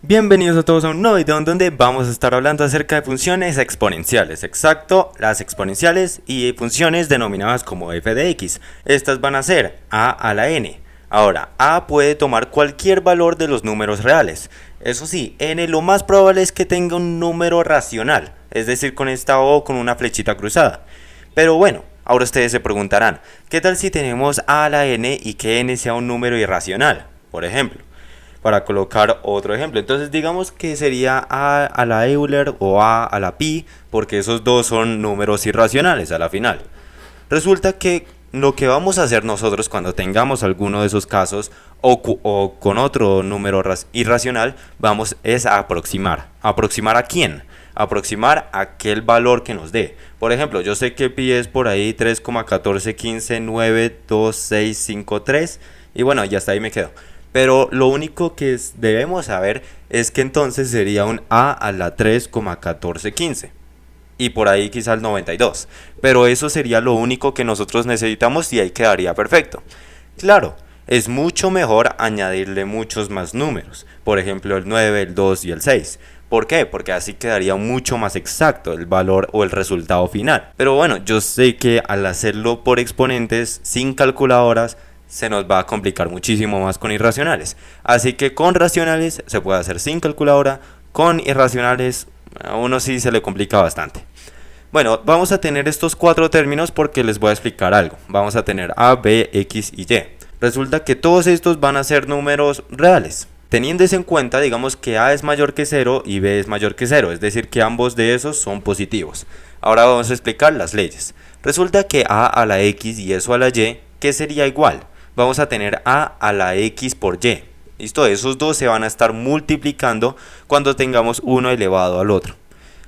Bienvenidos a todos a un nuevo video en donde vamos a estar hablando acerca de funciones exponenciales, exacto, las exponenciales y funciones denominadas como f de x. Estas van a ser a la n. Ahora, a puede tomar cualquier valor de los números reales. Eso sí, n lo más probable es que tenga un número racional, es decir, con esta o con una flechita cruzada. Pero bueno, ahora ustedes se preguntarán, ¿qué tal si tenemos a la n y que n sea un número irracional? Por ejemplo, para colocar otro ejemplo, entonces digamos que sería a la Euler o a la pi, porque esos dos son números irracionales a la final. Resulta que lo que vamos a hacer nosotros cuando tengamos alguno de esos casos o con otro número irracional, vamos es a aproximar. ¿Aproximar a quién? Aproximar a aquel valor que nos dé. Por ejemplo, yo sé que pi es por ahí 3,14159263 y bueno, ya hasta ahí me quedo. Pero lo único que debemos saber es que entonces sería un a la 3,1415 y por ahí quizá el 92. Pero eso sería lo único que nosotros necesitamos y ahí quedaría perfecto. Claro, es mucho mejor añadirle muchos más números, por ejemplo el 9, el 2 y el 6. ¿Por qué? Porque así quedaría mucho más exacto el valor o el resultado final. Pero bueno, yo sé que al hacerlo por exponentes sin calculadoras se nos va a complicar muchísimo más con irracionales. Así que con racionales se puede hacer sin calculadora, con irracionales a uno sí se le complica bastante. Bueno, vamos a tener estos cuatro términos porque les voy a explicar algo. Vamos a tener a, b, x y y. Resulta que todos estos van a ser números reales. Teniendo eso en cuenta, digamos que a es mayor que 0 y b es mayor que 0, es decir que ambos de esos son positivos. Ahora vamos a explicar las leyes. Resulta que a la x y eso a la y, ¿qué sería igual? Vamos a tener a la x por y. ¿Listo? Esos dos se van a estar multiplicando cuando tengamos uno elevado al otro.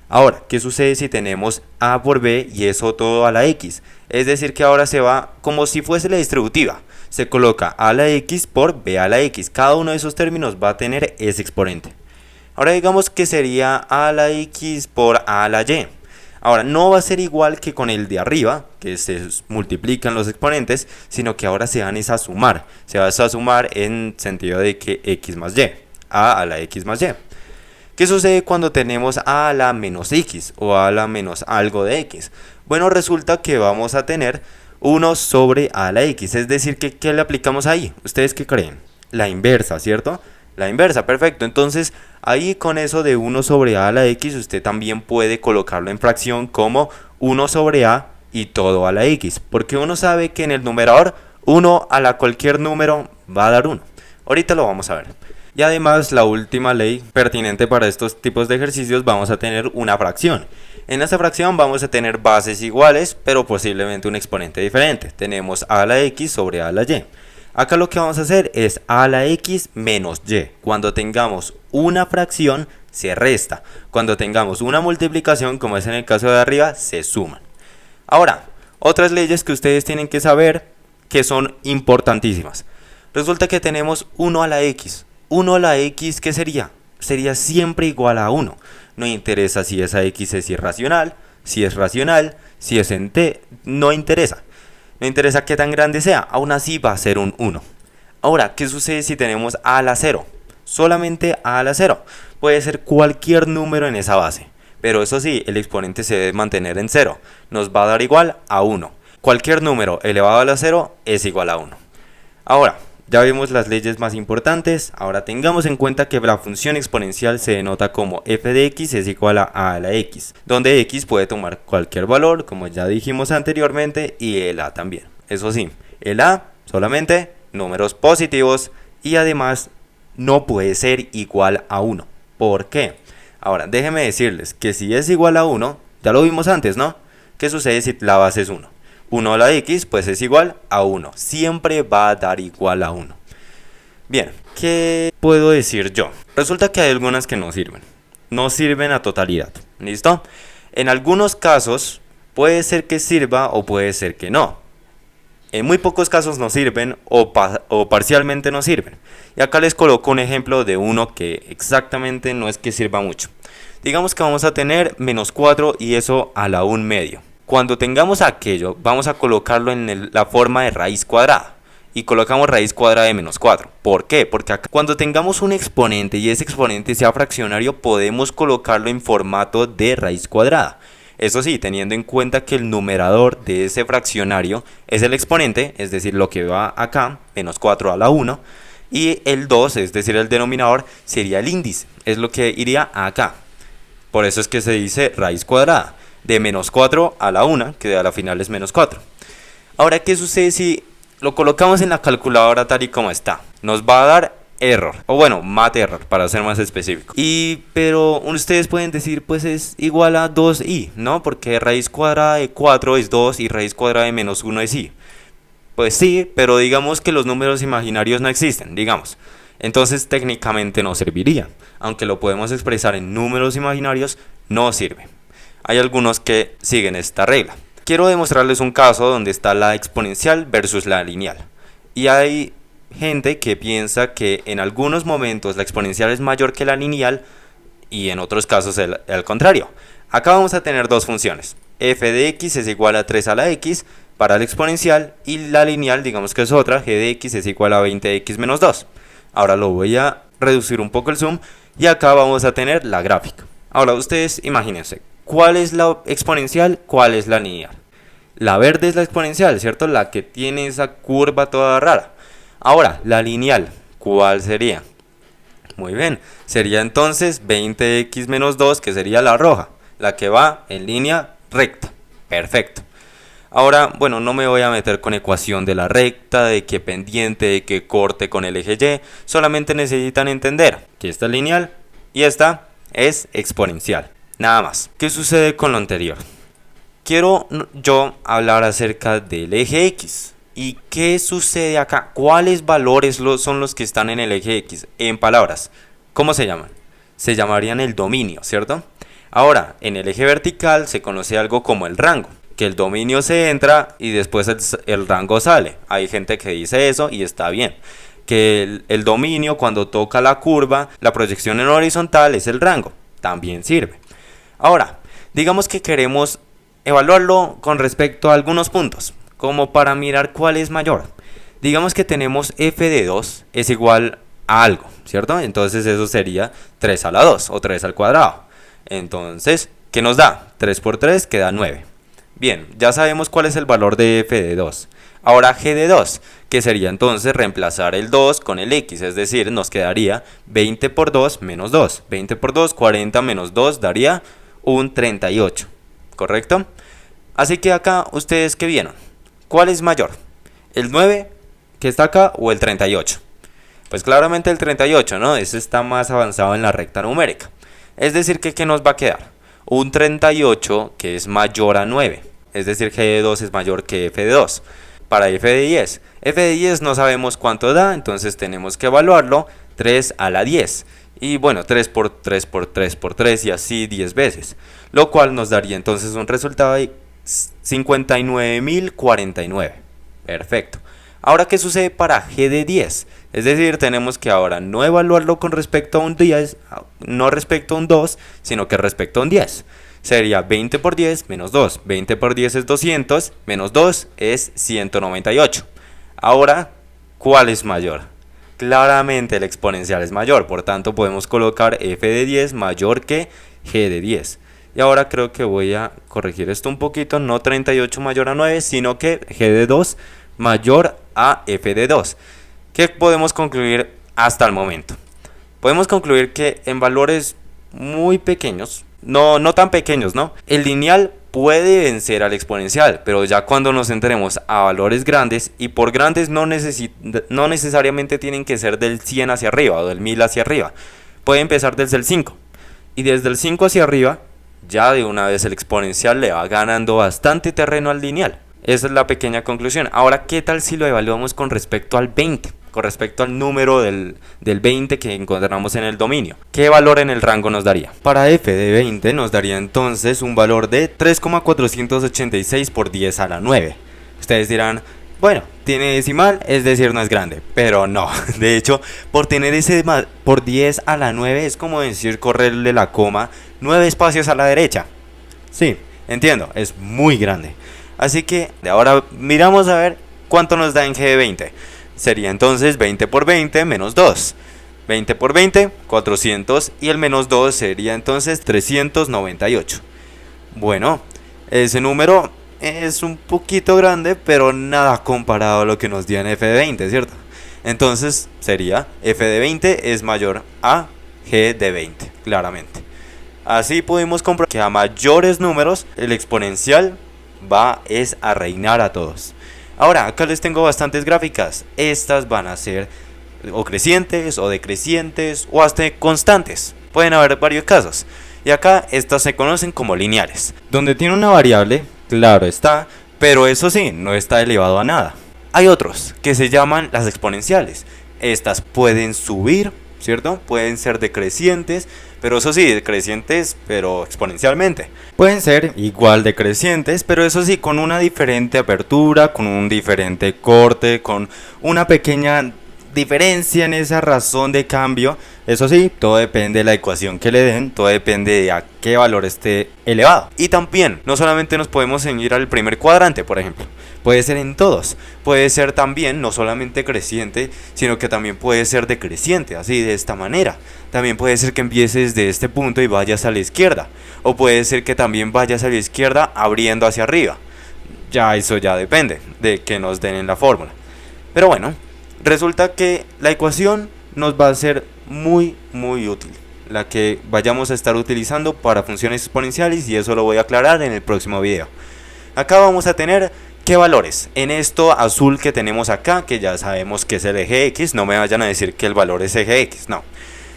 Ahora, ¿qué sucede si tenemos a por b y eso todo a la x? Es decir, que ahora se va como si fuese la distributiva. Se coloca a la x por b a la x. Cada uno de esos términos va a tener ese exponente. Ahora digamos que sería a la x por a la y. Ahora, no va a ser igual que con el de arriba, que se multiplican los exponentes, sino que ahora se van a sumar. Se va a sumar en sentido de que x más y, a la x más y. ¿Qué sucede cuando tenemos a la menos x o a la menos algo de x? Bueno, resulta que vamos a tener 1 sobre a la x, es decir, que ¿qué le aplicamos ahí? ¿Ustedes qué creen? La inversa, ¿cierto? La inversa, perfecto. Entonces, ahí con eso de 1 sobre a la x, usted también puede colocarlo en fracción como 1 sobre a y todo a la x. Porque uno sabe que en el numerador, 1 a la cualquier número va a dar 1. Ahorita lo vamos a ver. Y además, la última ley pertinente para estos tipos de ejercicios, vamos a tener una fracción. En esta fracción vamos a tener bases iguales, pero posiblemente un exponente diferente. Tenemos a la x sobre a la y. Acá lo que vamos a hacer es a la x menos y. Cuando tengamos una fracción, se resta. Cuando tengamos una multiplicación, como es en el caso de arriba, se suman. Ahora, otras leyes que ustedes tienen que saber que son importantísimas. Resulta que tenemos 1 a la x. 1 a la x, ¿qué sería? Sería siempre igual a 1. No interesa si esa x es irracional, si es racional, si es en t, no interesa. No interesa qué tan grande sea, aún así va a ser un 1. Ahora, ¿qué sucede si tenemos a la 0? Solamente a la 0. Puede ser cualquier número en esa base. Pero eso sí, el exponente se debe mantener en 0. Nos va a dar igual a 1. Cualquier número elevado a la 0 es igual a 1. Ahora, ya vimos las leyes más importantes. Ahora tengamos en cuenta que la función exponencial se denota como f de x es igual a la x, donde x puede tomar cualquier valor, como ya dijimos anteriormente, y el a también. Eso sí, el a solamente números positivos y además no puede ser igual a 1. ¿Por qué? Ahora, déjenme decirles que si es igual a 1, ya lo vimos antes, ¿no? ¿Qué sucede si la base es 1? 1 a la x pues es igual a 1. Siempre va a dar igual a 1. Bien, ¿qué puedo decir yo? Resulta que hay algunas que no sirven. No sirven a totalidad. ¿Listo? En algunos casos puede ser que sirva o puede ser que no. En muy pocos casos no sirven o parcialmente no sirven. Y acá les coloco un ejemplo de uno que exactamente no es que sirva mucho. Digamos que vamos a tener menos 4 y eso a la 1 medio. Cuando tengamos aquello, vamos a colocarlo en la forma de raíz cuadrada. y colocamos raíz cuadrada de menos 4. ¿Por qué? Porque acá, cuando tengamos un exponente y ese exponente sea fraccionario, podemos colocarlo en formato de raíz cuadrada. Eso sí, teniendo en cuenta que el numerador de ese fraccionario es el exponente, es decir, lo que va acá, menos 4 a la 1, y el 2, es decir, el denominador, sería el índice, es lo que iría acá. Por eso es que se dice raíz cuadrada, de menos 4 a la 1, que a la final es menos 4. Ahora, ¿qué sucede si lo colocamos en la calculadora tal y como está? Nos va a dar error, o bueno, mat error para ser más específico. Pero ustedes pueden decir, pues es igual a 2i, ¿no? Porque raíz cuadrada de 4 es 2 y raíz cuadrada de menos 1 es i. Pues sí, pero digamos que los números imaginarios no existen, digamos. Entonces técnicamente no serviría. Aunque lo podemos expresar en números imaginarios, no sirve. Hay algunos que siguen esta regla. Quiero demostrarles un caso donde está la exponencial versus la lineal. Y hay gente que piensa que en algunos momentos la exponencial es mayor que la lineal y en otros casos el contrario. Acá vamos a tener dos funciones. F de x es igual a 3 a la x para la exponencial y la lineal, digamos que es otra, g de x es igual a 20x menos 2. Ahora lo voy a reducir un poco el zoom y acá vamos a tener la gráfica. Ahora ustedes imagínense, ¿cuál es la exponencial? ¿Cuál es la lineal? La verde es la exponencial, ¿cierto? La que tiene esa curva toda rara. Ahora, la lineal, ¿cuál sería? Muy bien, sería entonces 20x menos 2, que sería la roja, la que va en línea recta. Perfecto. Ahora, bueno, no me voy a meter con ecuación de la recta, de que pendiente, de que corte con el eje Y. Solamente necesitan entender que esta es lineal y esta es exponencial. Nada más. ¿Qué sucede con lo anterior? Quiero yo hablar acerca del eje X. ¿Y qué sucede acá? ¿Cuáles valores son los que están en el eje X? En palabras, ¿cómo se llaman? Se llamarían el dominio, ¿cierto? Ahora, en el eje vertical se conoce algo como el rango, que el dominio se entra y después el rango sale. Hay gente que dice eso y está bien. Que el dominio, cuando toca la curva, la proyección en horizontal es el rango. También sirve. Ahora, digamos que queremos evaluarlo con respecto a algunos puntos, como para mirar cuál es mayor. Digamos que tenemos f de 2 es igual a algo, ¿cierto? Entonces eso sería 3 a la 2 o 3 al cuadrado. Entonces, ¿qué nos da? 3 por 3 queda 9. Bien, ya sabemos cuál es el valor de f de 2. Ahora g de 2, que sería entonces reemplazar el 2 con el x, es decir, nos quedaría 20 por 2 menos 2. 20 por 2, 40 menos 2 daría un 38, ¿correcto? Así que acá, ¿ustedes qué vieron? ¿Cuál es mayor? ¿El 9 que está acá o el 38? Pues claramente el 38, ¿no? Ese está más avanzado en la recta numérica. Es decir, que ¿qué nos va a quedar? Un 38 que es mayor a 9. Es decir, g de 2 es mayor que f de 2. Para f de 10. F de 10 no sabemos cuánto da, entonces tenemos que evaluarlo 3 a la 10. Y bueno, 3 por 3 por 3 por 3 y así 10 veces. Lo cual nos daría entonces un resultado de 59.049. Perfecto. Ahora, ¿qué sucede para g de 10? Es decir, tenemos que ahora no evaluarlo con respecto a un 10, no respecto a un 2, sino que respecto a un 10. Sería 20 por 10 menos 2. 20 por 10 es 200, menos 2 es 198. Ahora, ¿cuál es mayor? Claramente el exponencial es mayor, por tanto podemos colocar f de 10 mayor que g de 10. Y ahora creo que voy a corregir esto un poquito, no 38 mayor a 9, sino que g de 2 mayor a f de 2. ¿Qué podemos concluir hasta el momento? Podemos concluir que en valores muy pequeños, no tan pequeños, ¿no? El lineal puede vencer al exponencial, pero ya cuando nos entremos a valores grandes, y por grandes no necesariamente tienen que ser del 100 hacia arriba o del 1000 hacia arriba, puede empezar desde el 5. Y desde el 5 hacia arriba, ya de una vez el exponencial le va ganando bastante terreno al lineal. Esa es la pequeña conclusión. Ahora, ¿qué tal si lo evaluamos con respecto al 20? Con respecto al número del 20 que encontramos en el dominio. ¿Qué valor en el rango nos daría? Para f de 20 nos daría entonces un valor de 3,486 por 10 a la 9. Ustedes dirán, bueno, tiene decimal, es decir, no es grande. Pero no, de hecho, por tener ese por 10 a la 9 es como decir correrle la coma 9 espacios a la derecha. Sí, entiendo, es muy grande. Así que de ahora miramos a ver cuánto nos da en g de 20. sería entonces 20 por 20 menos 2. 20 por 20, 400 y el menos 2 sería entonces 398. Bueno, ese número es un poquito grande, pero nada comparado a lo que nos dio en f de 20, ¿cierto? Entonces sería f de 20 es mayor a g de 20, claramente. Así pudimos comprobar que a mayores números el exponencial va a reinar a todos. Ahora, acá les tengo bastantes gráficas. Estas van a ser o crecientes o decrecientes o hasta constantes. Pueden haber varios casos. Y acá estas se conocen como lineales, donde tiene una variable, claro está, pero eso sí, no está elevado a nada. Hay otros que se llaman las exponenciales. Estas pueden subir, ¿cierto? Pueden ser decrecientes, pero eso sí, decrecientes, pero exponencialmente. Pueden ser igual decrecientes, pero eso sí, con una diferente apertura, con un diferente corte, con una pequeña diferencia en esa razón de cambio. Eso sí, todo depende de la ecuación que le den, todo depende de a qué valor esté elevado. Y también, no solamente nos podemos seguir al primer cuadrante, por ejemplo, puede ser en todos, puede ser también no solamente creciente, sino que también puede ser decreciente, así de esta manera. También puede ser que empieces de este punto y vayas a la izquierda, o puede ser que también vayas a la izquierda abriendo hacia arriba. Ya eso ya depende de que nos den en la fórmula. Pero bueno, resulta que la ecuación nos va a ser muy útil, la que vayamos a estar utilizando para funciones exponenciales, y eso lo voy a aclarar en el próximo video. Acá vamos a tener qué valores en esto azul que tenemos acá, que ya sabemos que es el eje X. No me vayan a decir que el valor es eje X, no,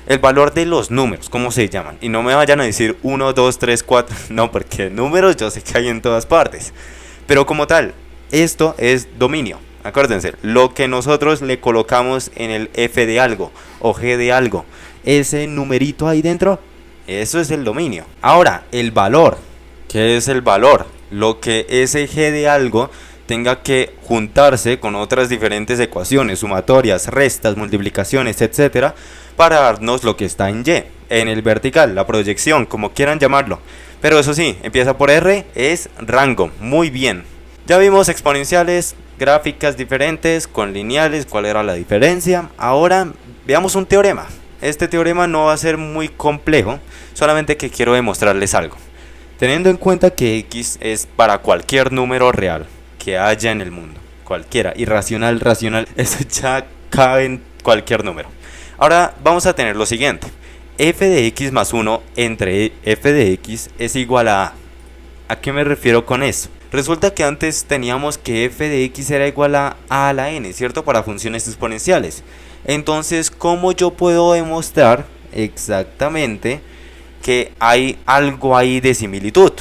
el valor de los números, ¿cómo se llaman? Y no me vayan a decir 1, 2, 3, 4, no, porque números yo sé que hay en todas partes, pero como tal, esto es dominio. Acuérdense, lo que nosotros le colocamos en el f de algo o g de algo, ese numerito ahí dentro, eso es el dominio. Ahora, el valor, ¿qué es el valor? Lo que ese g de algo tenga que juntarse con otras diferentes ecuaciones, sumatorias, restas, multiplicaciones, etcétera, para darnos lo que está en y, en el vertical, la proyección, como quieran llamarlo. Pero eso sí, empieza por r, es rango. Muy bien. Ya vimos exponenciales, gráficas diferentes con lineales, cuál era la diferencia. Ahora veamos un teorema. Este teorema no va a ser muy complejo, solamente que quiero demostrarles algo. Teniendo en cuenta que x es para cualquier número real que haya en el mundo, cualquiera, irracional, racional, eso ya cabe en cualquier número. Ahora vamos a tener lo siguiente: f de x más 1 entre f de x es igual a A. ¿A qué me refiero con eso? Resulta que antes teníamos que f de x era igual a la n, ¿cierto? Para funciones exponenciales. Entonces, ¿cómo yo puedo demostrar exactamente que hay algo ahí de similitud?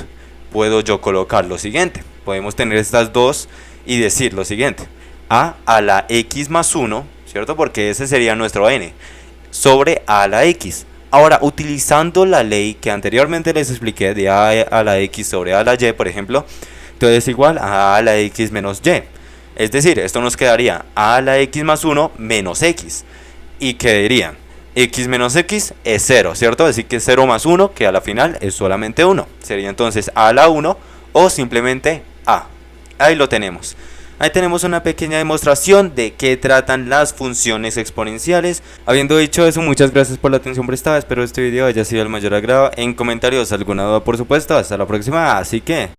Puedo yo colocar lo siguiente. Podemos tener estas dos y decir lo siguiente: a la x más 1, ¿cierto? Porque ese sería nuestro n, sobre a la x. Ahora, utilizando la ley que anteriormente les expliqué de a la x sobre a la y, por ejemplo, entonces es igual a la x menos y. Es decir, esto nos quedaría a la x más 1 menos x. ¿Y qué dirían? X menos x es 0, ¿cierto? Así que 0 más 1, que a la final es solamente 1. Sería entonces a la 1 o simplemente a. Ahí lo tenemos. Ahí tenemos una pequeña demostración de qué tratan las funciones exponenciales. Habiendo dicho eso, muchas gracias por la atención prestada. Espero este video haya sido del mayor agrado. En comentarios alguna duda, por supuesto. Hasta la próxima. Así que...